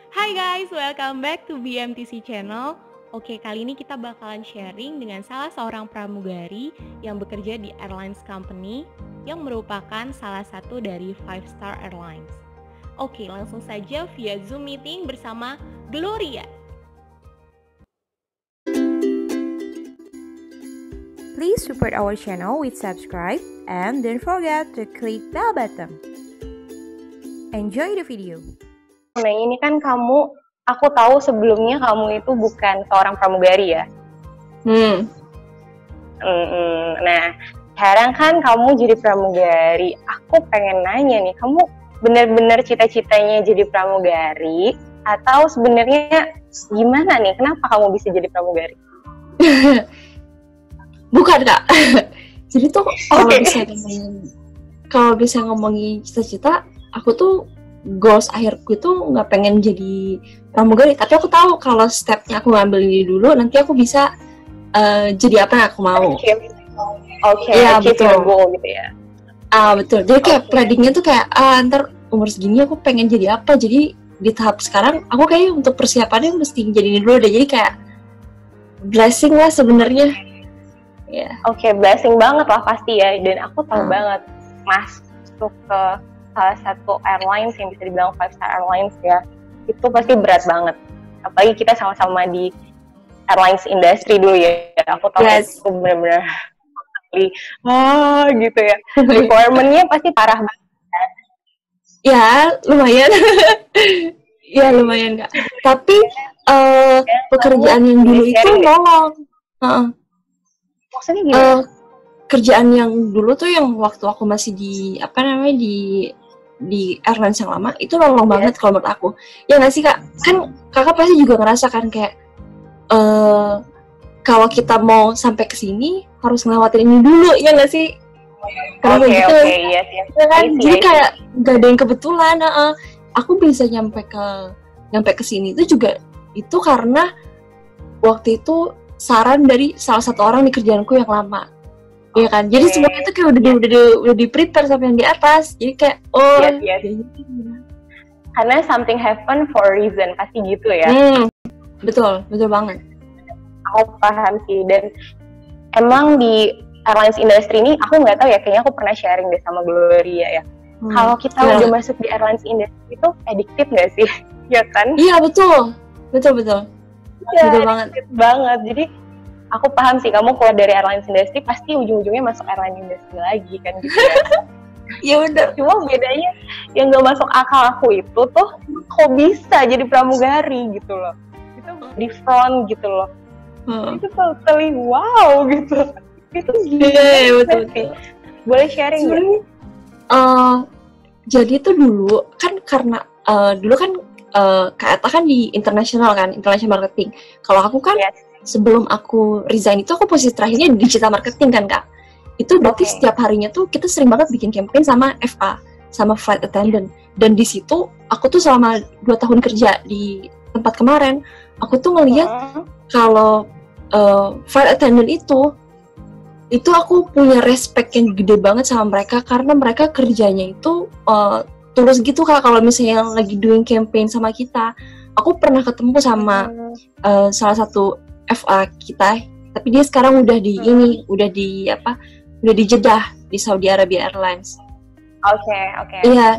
Hai guys, welcome back to BMTC Channel. Oke, kali ini kita bakalan sharing dengan salah seorang pramugari yang bekerja di airlines company yang merupakan salah satu dari 5-star airlines. Oke, langsung saja via Zoom meeting bersama Gloria. Please support our channel with subscribe and don't forget to click bell button. Enjoy the video. Nah ini kan aku tahu sebelumnya kamu itu bukan seorang pramugari ya. Nah sekarang kan kamu jadi pramugari. Aku pengen nanya nih, kamu benar-benar cita-citanya jadi pramugari atau sebenarnya gimana nih? Kenapa kamu bisa jadi pramugari? Bukan Kak. Jadi tuh kalau bisa ngomongin cita-cita, aku tuh goals akhirku itu nggak pengen jadi pramugari, tapi aku tahu kalau stepnya aku ngambil ini dulu, nanti aku bisa jadi apa yang aku mau. Oke, ya, betul. Goal gitu ya. Betul. Jadi kayak planningnya tuh kayak ntar umur segini aku pengen jadi apa. Jadi di tahap sekarang aku kayaknya untuk persiapannya mesti jadi ini dulu deh. Jadi kayak blessing lah sebenarnya. Ya. Oke, blessing banget lah pasti ya. Dan aku tahu banget masuk ke salah satu airlines yang bisa dibilang 5-star airlines ya, itu pasti berat banget. Apalagi kita sama-sama di airlines industry dulu ya. Aku tahu itu benar-benar gitu ya. Requirement-nya pasti parah banget. Ya, lumayan. Ya, lumayan Kak. Tapi pekerjaan yang dulu itu nolong. Maksudnya gimana? Kerjaan yang dulu tuh yang waktu aku masih di di airlines yang lama itu nolong banget kalau menurut aku. Ya nggak sih Kak? Kan Kakak pasti juga ngerasakan kayak kalau kita mau sampai ke sini harus ngelewatin ini dulu, ya nggak sih? Karena gitu. Yes. Ya kan? Jadi kayak nggak ada yang kebetulan. Aku bisa nyampe ke sini itu juga itu karena waktu itu saran dari salah satu orang di kerjaanku yang lama. Iya kan, jadi semuanya itu kayak udah di prepare sama yang di atas, jadi kayak karena something happen for a reason, pasti gitu ya. Betul banget. Aku paham sih, dan emang di airlines industry ini aku nggak tahu ya, kayaknya aku pernah sharing deh sama Gloria ya. Kalau kita udah masuk di airlines industry itu addictive nggak sih, ya kan? Iya betul. Ya, betul banget. Jadi aku paham sih, kamu keluar dari airlines industry pasti ujung-ujungnya masuk airline industry lagi kan gitu ya. Iya benar. Cuma bedanya yang gak masuk akal aku itu tuh kok bisa jadi pramugari gitu loh. Itu di front gitu loh. Itu totally wow gitu. Itu gila betul. Boleh sharing nggak? Jadi tuh dulu kan karena dulu kan Kak Eta kan di international marketing. Kalau aku kan sebelum aku resign itu aku posisi terakhirnya di digital marketing kan Kak. Itu berarti setiap harinya tuh kita sering banget bikin campaign sama FA, sama flight attendant. Dan di situ aku tuh selama 2 tahun kerja di tempat kemarin, aku tuh ngelihat kalau flight attendant itu aku punya respect yang gede banget sama mereka karena mereka kerjanya itu tulus gitu Kak. Kalau misalnya lagi doing campaign sama kita, aku pernah ketemu sama salah satu FA kita, tapi dia sekarang udah di udah di Jeddah di Saudi Arabia Airlines. Oke. Iya,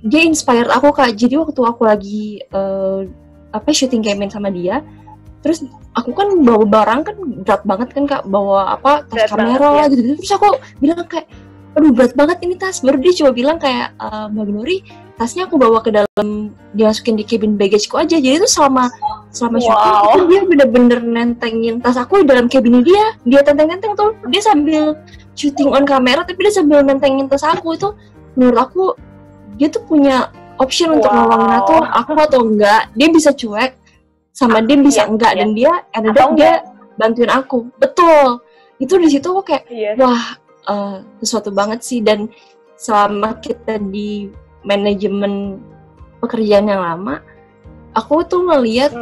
dia inspired aku Kak. Jadi waktu aku lagi shooting campaign sama dia, terus aku kan bawa barang kan berat banget kan Kak, bawa tas kamera gitu. Terus aku bilang kayak, aduh berat banget ini tas. Baru dia coba bilang kayak, Mbak Glory, tasnya aku bawa ke dalam, dimasukin di cabin baggageku aja. Jadi itu selama syuting itu dia bener-bener nentengin tas aku di dalam cabinnya dia tenteng-tenteng tuh. Dia sambil shooting on kamera tapi dia sambil nentengin tas aku. Itu menurut aku dia tuh punya option untuk nolongin aku atau enggak. Dia bisa cuek sama dia bisa enggak. Dan dia dia bantuin aku. Betul. Itu di situ aku kayak sesuatu banget sih. Dan selama kita di manajemen pekerjaan yang lama, aku tuh ngelihat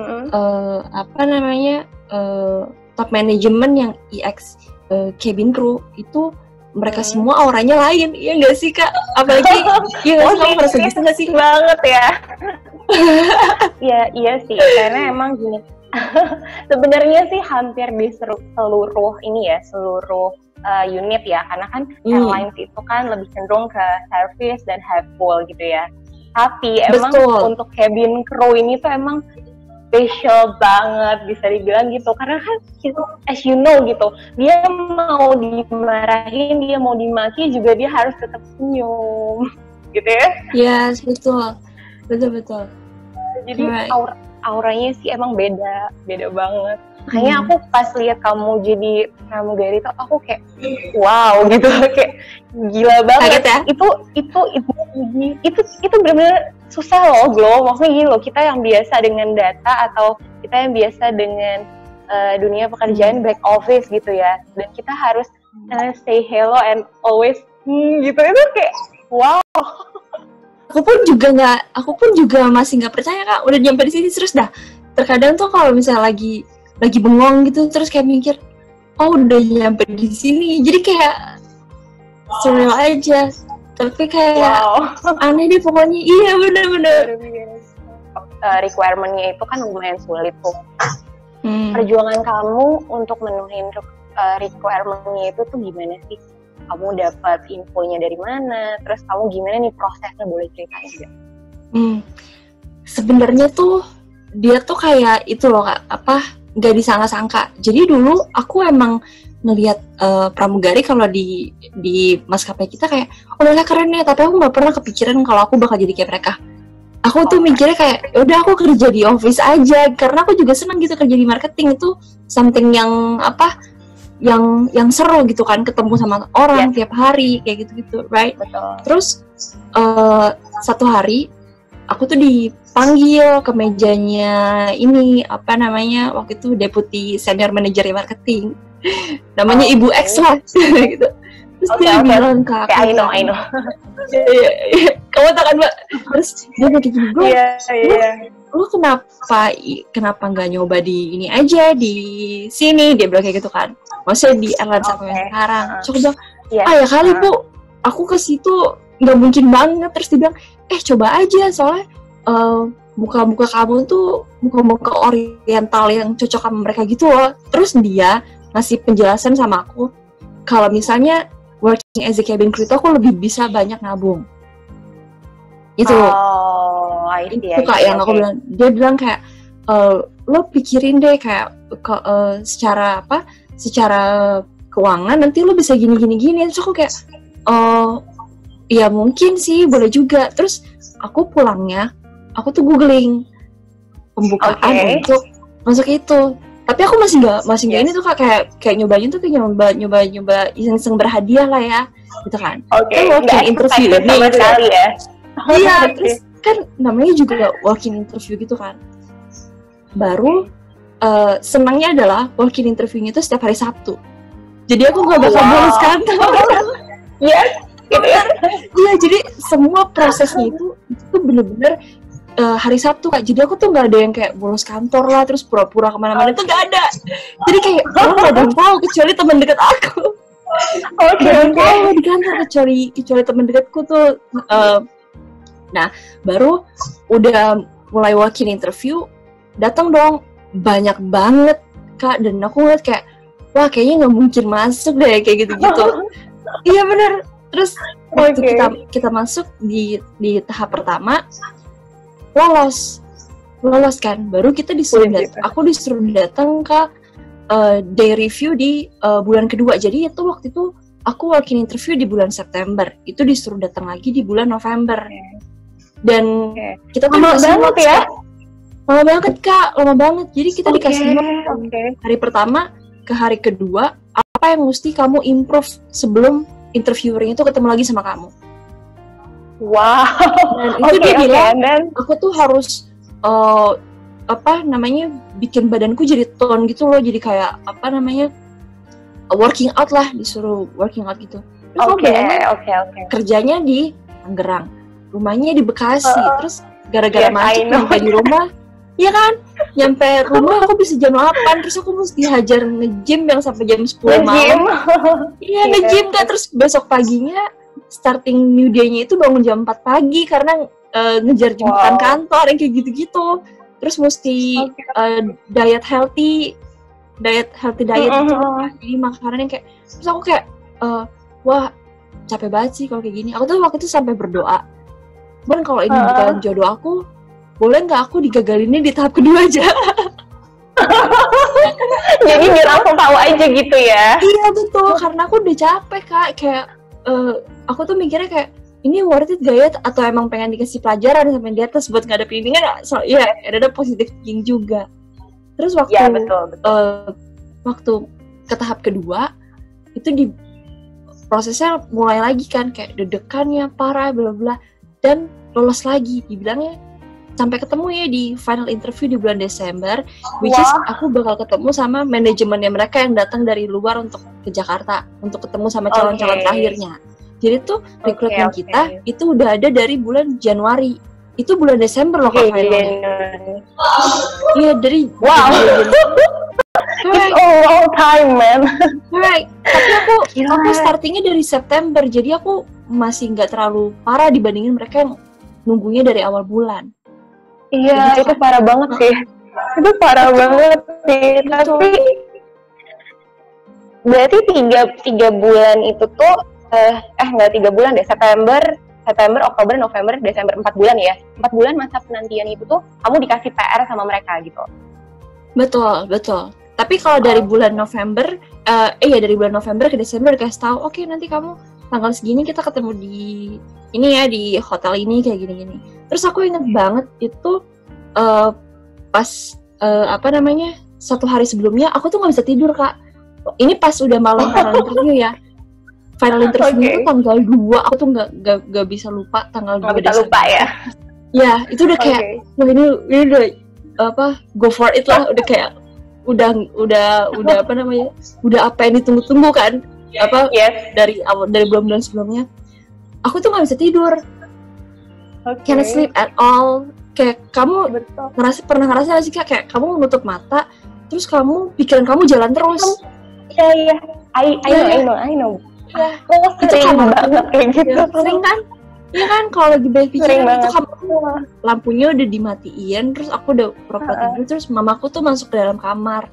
top manajemen yang EX cabin crew itu mereka semua auranya lain, iya nggak sih Kak? Apalagi iya nggak sih, kamu merasa gitu nggak sih? Banget ya. Iya sih, karena emang gini. Sebenarnya sih hampir di seluruh unit ya, karena kan airlines itu kan lebih cenderung ke service dan helpful gitu ya. Tapi emang untuk cabin crew ini tuh emang special banget bisa dibilang gitu, karena kan as you know gitu, dia mau dimarahin, dia mau dimaki juga dia harus tetap senyum gitu ya. Yes, betul. Jadi auranya sih emang beda banget. Makanya aku pas lihat kamu jadi pramugari tuh aku kayak wow gitu, kayak gila banget. Ya? Itu benar-benar susah loh, Glo. Maksudnya gini loh, kita yang biasa dengan data atau kita yang biasa dengan dunia pekerjaan back office gitu ya, dan kita harus say hello and always gitu, itu kayak wow. Aku pun juga masih nggak percaya Kak, udah nyampe di sini terus dah. Terkadang tuh kalau misalnya lagi bengong gitu terus kayak mikir, oh udah nyampe di sini, jadi kayak surreal aja. Tapi kayak aneh deh pokoknya. Iya benar. Requirement-nya itu kan lumayan sulit tuh. Perjuangan kamu untuk menuhin requirement-nya itu tuh gimana sih? Kamu dapat infonya dari mana? Terus kamu gimana nih prosesnya, boleh ceritain nggak? Sebenarnya tuh dia tuh kayak itu loh Kak, nggak disangka-sangka. Jadi dulu aku emang ngelihat pramugari kalau di maskapai kita kayak udah keren ya, tapi aku nggak pernah kepikiran kalau aku bakal jadi kayak mereka. Aku tuh mikirnya kayak udah aku kerja di office aja, karena aku juga senang gitu kerja di marketing, itu something yang yang seru gitu kan, ketemu sama orang tiap hari kayak gitu right. Betul. Terus satu hari aku tuh dipanggil ke mejanya ini waktu itu deputy senior manager marketing, namanya Ibu X lah gitu. Terus dia bilang ke aku, I know. Kamu tahu kan Mbak? Terus dia bilang kayak gini, lu kenapa nggak nyoba di ini aja, di sini? Dia bilang kayak gitu kan, maksudnya di Airlines aku yang sekarang. Terus aku bilang, ya kali Bu, aku ke situ nggak mungkin banget. Terus dia bilang, coba aja, soalnya muka-muka kamu tuh muka-muka oriental yang cocok sama mereka gitu loh. Terus dia ngasih penjelasan sama aku, kalau misalnya working as a cabin crew itu aku lebih bisa banyak nabung. Itu itu Kak yang aku bilang. Dia bilang kayak lo pikirin deh kayak secara keuangan nanti lo bisa gini. Terus aku kayak ya mungkin sih, boleh juga. Terus aku pulangnya aku tuh googling pembukaan untuk masuk itu. Tapi aku masih nggak ini tuh Kak, kayak nyobain tuh kayak nyoba iseng berhadiah lah ya gitu kan. Walk-in interview sama sekali ya. Iya, terus kan namanya juga walk-in interview gitu kan. Baru senangnya adalah walk-in interviewnya itu setiap hari Sabtu. Jadi aku nggak bakal bolos kantor. Yes, gitu ya. Iya, jadi semua prosesnya itu bener-bener hari Sabtu Kak. Jadi aku tuh nggak ada yang kayak bolos kantor lah terus pura-pura kemana-mana, itu nggak ada. Jadi kayak aku nggak ada yang tahu kecuali teman dekat aku. Tahu di kantor kecuali teman dekatku tuh. Nah, baru udah mulai walk-in interview, datang dong banyak banget Kak, dan aku ngeliat kayak wah kayaknya nggak mungkin masuk deh kayak gitu-gitu. Iya benar. Terus waktu kita masuk di tahap pertama lolos kan, baru kita aku disuruh datang ke day review di bulan kedua. Jadi itu waktu itu aku walk-in interview di bulan September, itu disuruh datang lagi di bulan November. Dan kita tuh lama banget Kak, lama banget. Jadi kita dikasih hari pertama ke hari kedua apa yang mesti kamu improve sebelum interviewernya itu ketemu lagi sama kamu. Wow. Dan itu dia bilang aku tuh harus bikin badanku jadi tone gitu loh, jadi kayak working out lah, disuruh working out gitu. Kerjanya di Tangerang, rumahnya di Bekasi. Terus gara-gara macet nyampe di rumah, iya kan? Nyampe rumah aku bisa jam 8, terus aku mesti hajar nge-gym yang sampai jam 10 malam. Iya, nge-gym kan. Terus besok paginya starting new day-nya itu bangun jam 4 pagi karena ngejar jemputan Wow. kantor yang kayak gitu-gitu. Terus mesti diet healthy diet gitu kan. Jadi makanan yang kayak, terus aku kayak wah capek banget sih kalau kayak gini. Aku tuh waktu itu sampai berdoa, cuman kalau ini bukan jodoh aku, boleh nggak aku digagalinnya di tahap kedua aja. Jadi biar langsung tahu aja gitu ya. Iya betul, karena aku udah capek Kak. Kayak aku tuh mikirnya kayak, ini worth it gak ya? Atau emang pengen dikasih pelajaran sampai di atas buat ngadepin ini kan? So, ya ada positive thinking juga. Terus waktu Ya betul. waktu ke tahap kedua itu di prosesnya mulai lagi kan, kayak deg-degannya parah bla bla, dan lolos lagi. Dibilangnya sampai ketemu ya di final interview di bulan Desember, which is aku bakal ketemu sama manajemennya mereka yang datang dari luar untuk ke Jakarta untuk ketemu sama calon-calon terakhirnya. Jadi tuh rekrutmen kita itu udah ada dari bulan Januari. Itu bulan Desember loh Kak finalnya. Iya dari It's a long time, man. Right. Tapi aku startingnya dari September, jadi aku masih nggak terlalu parah dibandingin mereka yang nunggunya dari awal bulan. Iya, itu parah banget sih. Itu parah banget sih. Betul. Tapi berarti tiga bulan itu tuh nggak 3 bulan deh. September, Oktober, November, Desember, 4 bulan ya. 4 bulan masa penantian itu tuh kamu dikasih PR sama mereka gitu. Betul. Tapi kalau dari bulan November, dari bulan November ke Desember dikasih tahu, oke, nanti kamu tanggal segini kita ketemu di ini ya, di hotel ini kayak gini-gini. Terus aku inget banget itu pas satu hari sebelumnya aku tuh nggak bisa tidur Kak. Ini pas udah malam final interview ya. Final interview itu tanggal 2, aku tuh nggak bisa lupa tanggal 2 Desember. Nggak bisa lupa ya? Ya, itu udah kayak, wah ini udah go for it lah, udah kayak udah apa yang ditunggu-tunggu kan, dari bulan-bulan sebelumnya. Aku tuh nggak bisa tidur, can't sleep at all. Kayak kamu pernah ngerasa gak sih Kak, kayak kamu menutup mata, terus pikiran kamu jalan terus. Iya, I know. Ya, itu sering banget kayak gitu. Ya, sering kan? Iya kan, kalau lagi banyak pikiran itu lampunya udah dimatiin, terus aku udah pura-pura tidur, terus mamaku tuh masuk ke dalam kamar.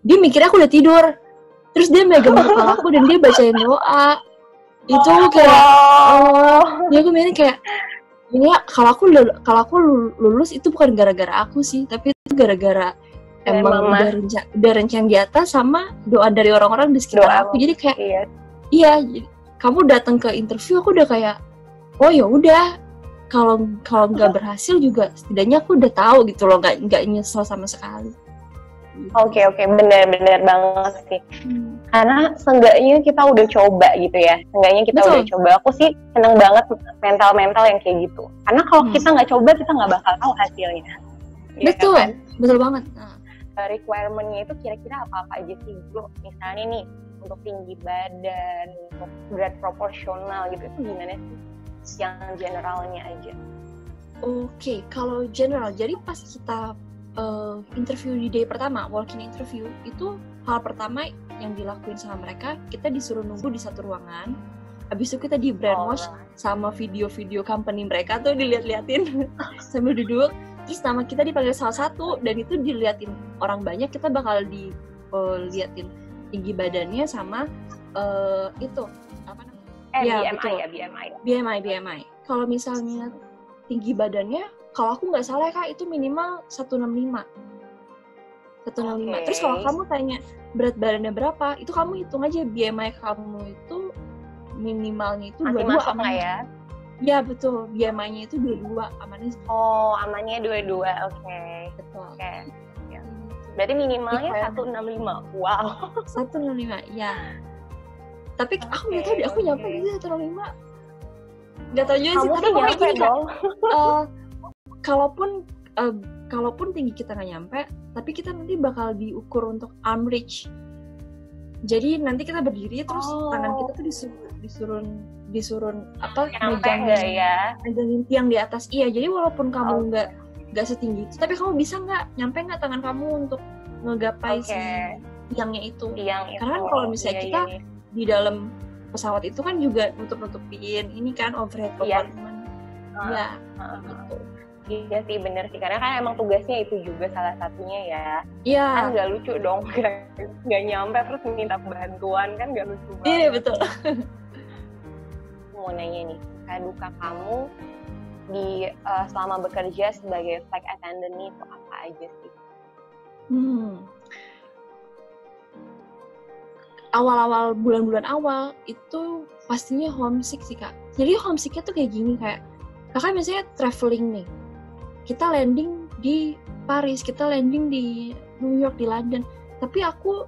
Dia mikirnya aku udah tidur, terus dia megang kepala aku dan dia bacain doa. Itu kayak, dia aku mikirnya kayak, ini kalau aku lulus itu bukan gara-gara aku sih, tapi itu gara-gara emang udah rencana di atas sama doa dari orang-orang di sekitar aku. Jadi kayak, iya, kamu datang ke interview aku udah kayak, oh ya udah, kalau nggak berhasil juga setidaknya aku udah tahu gitu loh, nggak nyesel sama sekali. Oke, benar banget sih. Karena seenggaknya kita udah coba gitu ya. Udah coba. Aku sih seneng banget mental yang kayak gitu. Karena kalau kita nggak coba, kita nggak bakal tahu hasilnya. Betul, ya kan? Betul banget. Requirement-nya itu kira-kira apa aja sih? Misalnya nih, untuk tinggi badan, untuk berat proporsional gitu, itu gimana sih? Yang generalnya aja. Oke, kalau general, jadi pas kita interview di day pertama, walk-in interview, itu hal pertama yang dilakuin sama mereka, kita disuruh nunggu di satu ruangan. Habis itu kita di brainwash sama video-video company mereka tuh dilihat-liatin sambil duduk. Terus nama kita dipanggil salah satu, dan itu diliatin orang banyak, kita bakal diliatin tinggi badannya sama itu apa namanya? BMI. Kalau misalnya tinggi badannya, kalau aku nggak salah Kak, itu minimal 165. Terus kalau kamu tanya berat badannya berapa, itu kamu hitung aja BMI kamu itu minimalnya itu 22 aman ya. Ya betul, BMI-nya itu 22 amannya. Oh, amannya 22. Oke. Betul. Oke. Ya. Berarti minimalnya 165. Wow. 165, ya. Tapi aku nggak tahu deh, aku nyampe di 165. Nggak tahu juga sih, tapi pokoknya gini Kak. Kalaupun tinggi kita nggak nyampe, tapi kita nanti bakal diukur untuk arm reach. Jadi nanti kita berdiri terus tangan kita tuh disuruh megangin tiang di atas. Iya, jadi walaupun kamu nggak setinggi itu, tapi kamu bisa nyampe nggak tangan kamu untuk ngegapai si tiangnya itu. Karena kan kalau misalnya kita di dalam pesawat itu kan juga nutupin ini kan overhead compartment. dia gitu. Iya sih, bener sih, karena kan emang tugasnya itu juga salah satunya ya. Iya. Kan nggak lucu dong, nggak nyampe terus minta bantuan, kan nggak lucu banget. Iya betul. Mau nanya nih, duka kamu di selama bekerja sebagai flight attendant nih itu apa aja sih? Awal-awal bulan-bulan awal itu pastinya homesick sih Kak. Jadi homesicknya tuh kayak gini, kayak Kakak misalnya traveling nih, kita landing di Paris, kita landing di New York, di London, tapi aku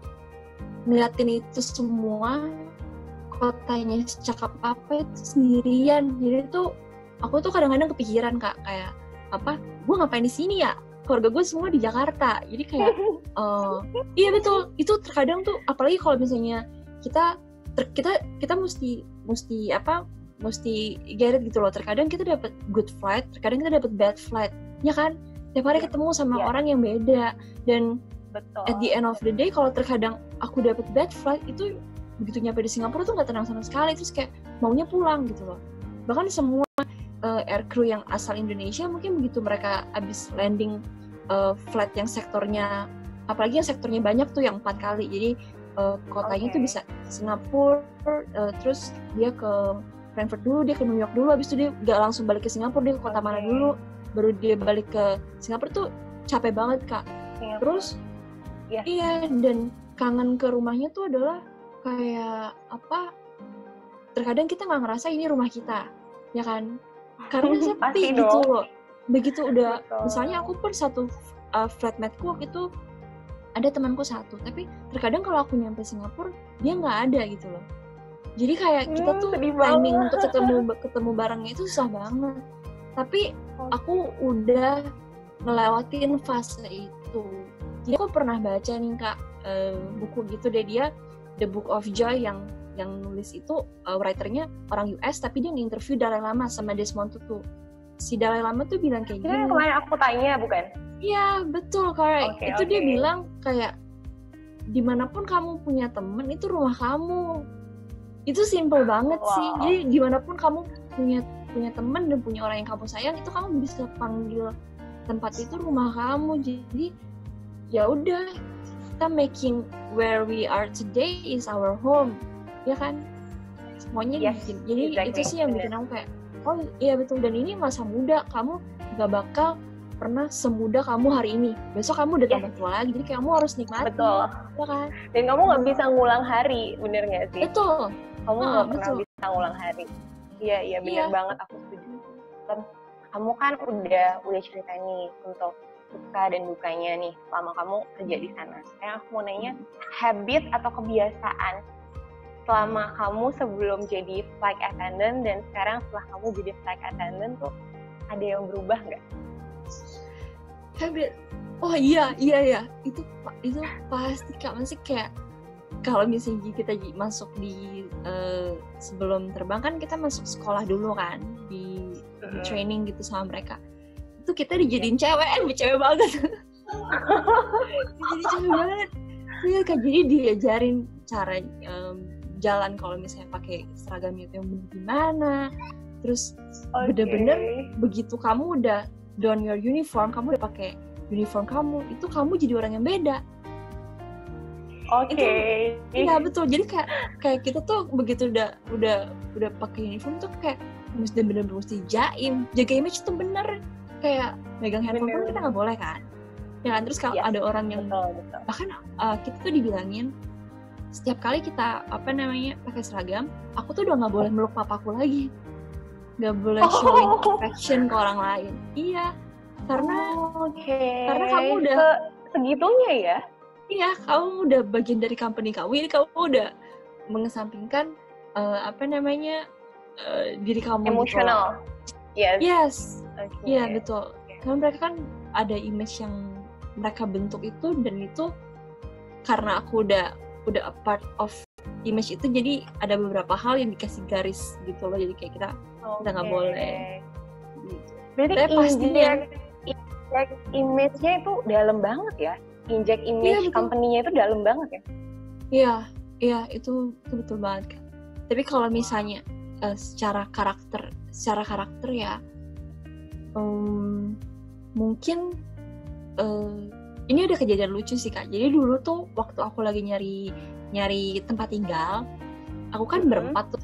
ngeliatin itu semua, kotanya secakap apa itu sendirian. Jadi tuh aku tuh kadang-kadang kepikiran Kak, kayak apa, gue ngapain di sini ya, keluarga gue semua di Jakarta. Jadi kayak iya betul, itu terkadang tuh apalagi kalau misalnya kita mesti get it gitu loh. Terkadang kita dapat good flight, terkadang kita dapat bad flight, ya kan? Tiap hari ketemu sama orang yang beda, dan betul. At the end of the day, kalau terkadang aku dapat bad flight, itu begitu nyampe di Singapura tuh nggak tenang sama sekali, terus kayak maunya pulang gitu loh. Bahkan semua aircrew yang asal Indonesia mungkin begitu mereka abis landing flight yang sektornya, apalagi yang sektornya banyak tuh yang 4 kali, jadi kotanya tuh bisa Singapura, terus dia ke Frankfurt dulu, dia ke New York dulu, habis itu dia nggak langsung balik ke Singapura, dia ke kota mana dulu, baru dia balik ke Singapura. Tuh capek banget Kak. Terus iya, dan kangen ke rumahnya tuh adalah kayak apa, terkadang kita nggak ngerasa ini rumah kita, ya kan, karena sepi gitu loh. Begitu udah, misalnya aku pun satu flatmate-ku waktu itu ada temanku satu, tapi terkadang kalau aku nyampe Singapura dia nggak ada gitu loh. Jadi kayak kita tuh timing untuk ketemu barengnya itu susah banget. Tapi aku udah ngelewatin fase itu. Jadi aku pernah baca nih Kak, buku gitu deh, dia The Book of Joy, yang nulis itu writernya orang US, tapi dia nge-interview Dalai Lama sama Desmond Tutu. Si Dalai Lama tuh bilang kayak gini. Kemarin aku tanya, bukan? Iya betul, correct. Itu dia bilang kayak dimanapun kamu punya temen, itu rumah kamu. Itu simple banget sih. Jadi dimanapun kamu punya teman dan punya orang yang kamu sayang, itu kamu bisa panggil tempat itu rumah kamu. Jadi ya udah, kita making where we are today is our home, ya kan? Semuanya bikin. Jadi itu sih yang bikin aku kayak, oh iya betul. Dan ini masa muda, kamu gak bakal pernah semudah kamu hari ini. Besok kamu udah tambah tua lagi, jadi kamu harus nikmati. Betul. Ya kan? Dan kamu gak bisa ngulang hari, bener gak sih? Betul. Kamu gak pernah bisa ngulang hari. Iya bener banget, aku setuju. Kamu kan udah cerita nih untuk suka dan dukanya nih selama kamu kerja di sana. Sekarang aku mau nanya, habit atau kebiasaan selama kamu sebelum jadi flight attendant dan sekarang setelah kamu jadi flight attendant tuh ada yang berubah nggak? Habit, oh iya, itu pasti Kak. Masih kayak kalau misalnya kita masuk di sebelum terbang kan kita masuk sekolah dulu kan, di training gitu sama mereka. Itu kita dijadiin cewek banget. Jadi cewek banget. Iya Kak, jadi diajarin cara jalan kalau misalnya pakai seragamnya itu yang gimana. Terus bener-bener begitu kamu udah don your uniform, kamu udah pakai uniform kamu, itu kamu jadi orang yang beda. Iya betul. Jadi kayak kita tuh begitu udah pakai uniform tuh kayak bener-bener mesti jaim, jaga image tuh bener. Kayak megang handphone pun kita nggak boleh kan? Ya kan? Terus kalau ada orang yang bahkan kita tuh dibilangin setiap kali kita pakai seragam, aku tuh udah nggak boleh meluk papaku lagi, nggak boleh showing affection ke orang lain. Iya, karena kamu udah segitunya ya. Iya, kamu udah bagian dari company kamu, ini kamu udah mengesampingkan diri kamu emosional. Gitu. Yes. Iya betul. Karena mereka kan ada image yang mereka bentuk itu, dan itu karena aku udah a part of image itu, jadi ada beberapa hal yang dikasih garis gitu loh, jadi kayak kita nggak boleh. Berarti injek image-nya itu dalam banget ya? Injek image company-nya itu dalam banget ya? Iya itu betul banget Kak. Tapi kalau misalnya secara karakter ya, Mungkin ini udah kejadian lucu sih Kak. Jadi dulu tuh waktu aku lagi nyari tempat tinggal, aku kan berempat tuh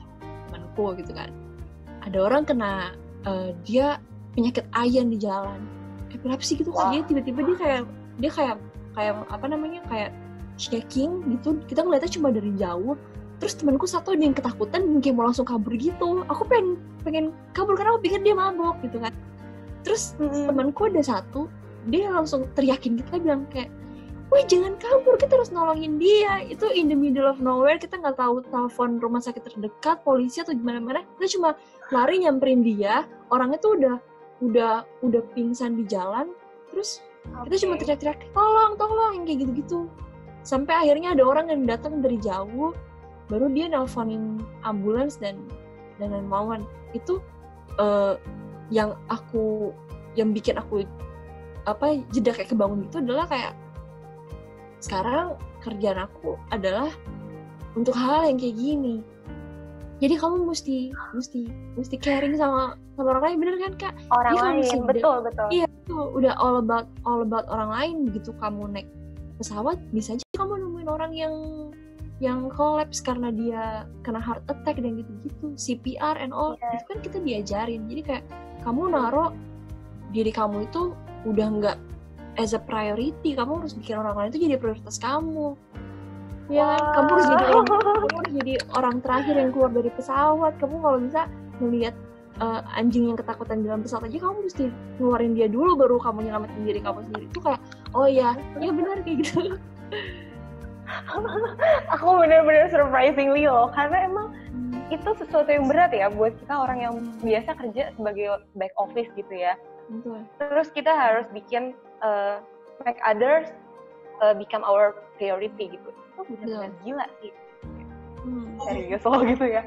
temanku gitu kan. Ada orang kena dia penyakit ayan di jalan, epilepsi gitu. Dia tiba-tiba dia kayak apa namanya, kayak shaking gitu. Kita ngeliatnya cuma dari jauh. Terus temanku satu ada yang ketakutan dan kayak mau langsung kabur gitu. Aku pengen kabur karena aku pikir dia mabok gitu kan. Terus temanku ada satu, dia langsung teriakin kita, bilang kayak, "Woi jangan kabur, kita harus nolongin dia." Itu in the middle of nowhere, kita nggak tahu telepon rumah sakit terdekat, polisi atau gimana-mana. Kita cuma lari nyamperin dia. Orangnya tuh udah pingsan di jalan. Terus kita cuma teriak-teriak, tolong yang kayak gitu-gitu. Sampai akhirnya ada orang yang datang dari jauh, baru dia nelfonin ambulans dan 911. Itu yang bikin aku jeda kayak kebangun gitu adalah kayak sekarang kerjaan aku adalah untuk hal yang kayak gini. Jadi kamu mesti caring sama orang lain, bener kan Kak? Orang lain, betul. Iya, itu udah all about orang lain. Begitu kamu naik pesawat, bisa aja kamu nemuin orang yang collapse karena dia kena heart attack dan gitu-gitu, CPR and all. Itu kan kita diajarin. Jadi kayak kamu naruh diri kamu itu udah nggak as a priority, kamu harus bikin orang lain itu jadi prioritas kamu. Ya kan? Kamu harus jadi orang terakhir yang keluar dari pesawat. Kamu kalau bisa melihat anjing yang ketakutan dalam pesawat aja, kamu mesti ngeluarin dia dulu baru kamu nyelamatin diri kamu sendiri. Itu kayak, oh ya benar kayak gitu. Aku benar-benar surprisingly loh, karena emang itu sesuatu yang berat ya buat kita orang yang biasa kerja sebagai back office gitu ya. Betul. Terus kita harus bikin make others become our priority gitu. Itu benar-benar gila sih. Serius loh gitu ya.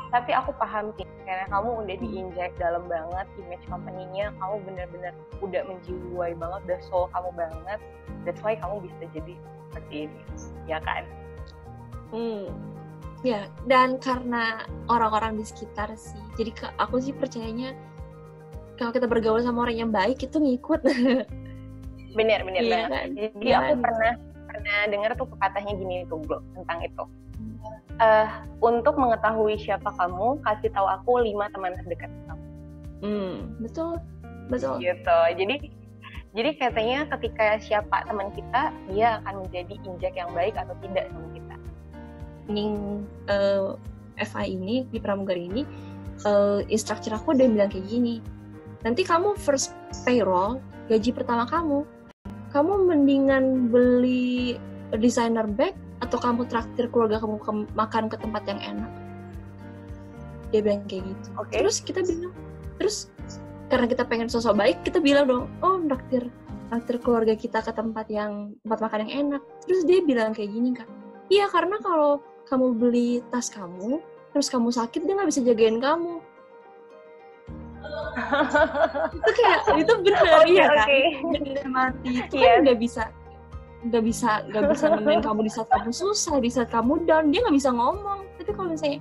Tapi aku paham sih, karena kamu udah diinjek dalam banget image company-nya, kamu benar-benar udah menjiwai banget, udah soul kamu banget. That's why kamu bisa jadi seperti ini, ya kan? Ya, dan karena orang-orang di sekitar sih. Jadi aku sih percayanya kalau kita bergaul sama orang yang baik itu ngikut. Bener iya, banget. Kan? Jadi aku pernah dengar tuh pepatahnya gini tuh bro, tentang itu. Untuk mengetahui siapa kamu, kasih tahu aku 5 teman terdekat kamu. Betul. Gitu. Jadi katanya ketika siapa teman kita, dia akan menjadi injek yang baik atau tidak sama kita. Ini FI ini di pramugari ini, instruktur aku udah bilang kayak gini. Nanti kamu first payroll, gaji pertama kamu mendingan beli designer bag atau kamu traktir keluarga kamu makan ke tempat yang enak. Dia bilang kayak gitu. Okay. Terus kita bilang, karena kita pengen sosok baik, kita bilang dong, oh traktir keluarga kita ke tempat makan yang enak. Terus dia bilang kayak gini Kak, iya karena kalau kamu beli tas kamu, terus kamu sakit, dia nggak bisa jagain kamu. itu benar ya Kak. Benar mati. Itu kan nggak bisa nemenin kamu di saat kamu susah, di saat kamu down, dia nggak bisa ngomong. Tapi kalau misalnya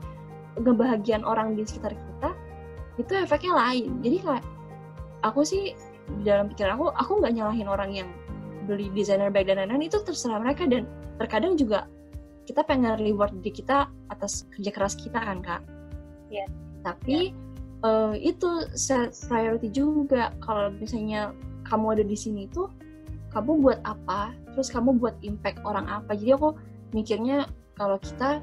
kebahagiaan orang di sekitar kita, itu efeknya lain. Jadi kayak aku sih dalam pikiran aku nggak nyalahin orang yang beli designer bag dan lain-lain, itu terserah mereka. Dan terkadang juga kita pengen reward diri kita atas kerja keras kita kan Kak. Iya. Tapi itu set priority juga. Kalau misalnya kamu ada di sini tuh, kamu buat apa, terus kamu buat impact orang apa. Jadi aku mikirnya kalau kita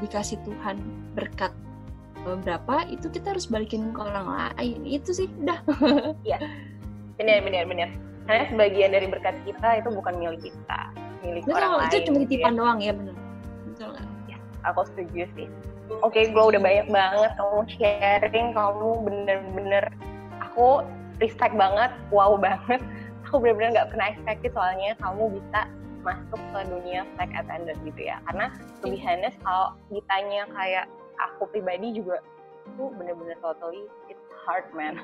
dikasih Tuhan berkat berapa, itu kita harus balikin ke orang lain. Itu sih udah. Iya, benar. Karena sebagian dari berkat kita itu bukan milik kita, milik orang lain. Itu cuma titipan doang ya, benar. Betul nggak? Ya, aku setuju sih. Oke, gue udah banyak banget kamu sharing, kamu bener-bener, aku respect banget, wow banget. Aku bener-bener nggak pernah expect soalnya kamu bisa masuk ke dunia flight attendant gitu ya. Karena to be honest, kalau ditanya kayak aku pribadi juga, itu bener-bener totally it's hard man.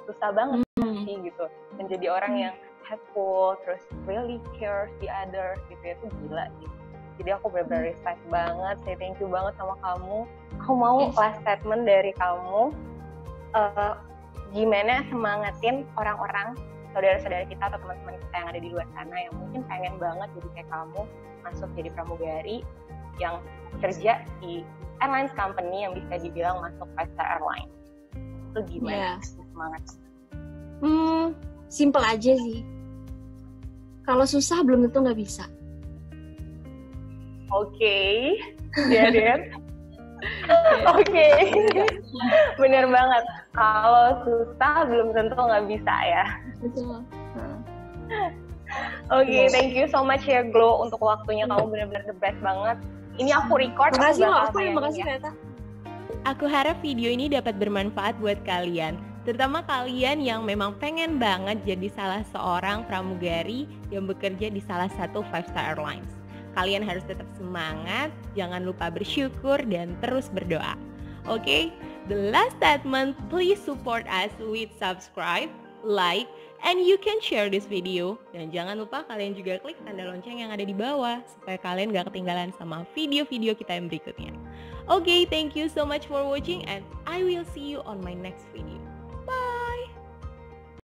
Susah banget sih gitu. Menjadi orang yang helpful, terus really cares the others gitu ya, itu gila gitu. Jadi aku bener-bener respect banget, say thank you banget sama kamu. Aku mau last statement dari kamu. gimana semangatin orang-orang, saudara-saudara kita atau teman-teman kita yang ada di luar sana yang mungkin pengen banget jadi kayak kamu, masuk jadi pramugari yang kerja di airlines company yang bisa dibilang masuk 5-star airline. Itu gimana semangat? Simple aja sih. Kalau susah belum tentu nggak bisa. Oke, ya Den. Oke, bener banget. Kalau susah belum tentu nggak bisa ya. Betul. Oke, thank you so much ya Glo untuk waktunya, kamu bener-bener the best banget. Ini aku record. Makasih loh, makasih Neta. Aku harap video ini dapat bermanfaat buat kalian, terutama kalian yang memang pengen banget jadi salah seorang pramugari yang bekerja di salah satu 5-star airlines. Kalian harus tetap semangat, jangan lupa bersyukur dan terus berdoa. Oke, the last statement, please support us with subscribe, like, and you can share this video. Dan jangan lupa kalian juga klik tanda lonceng yang ada di bawah supaya kalian gak ketinggalan sama video-video kita yang berikutnya. Okay, thank you so much for watching and I will see you on my next video.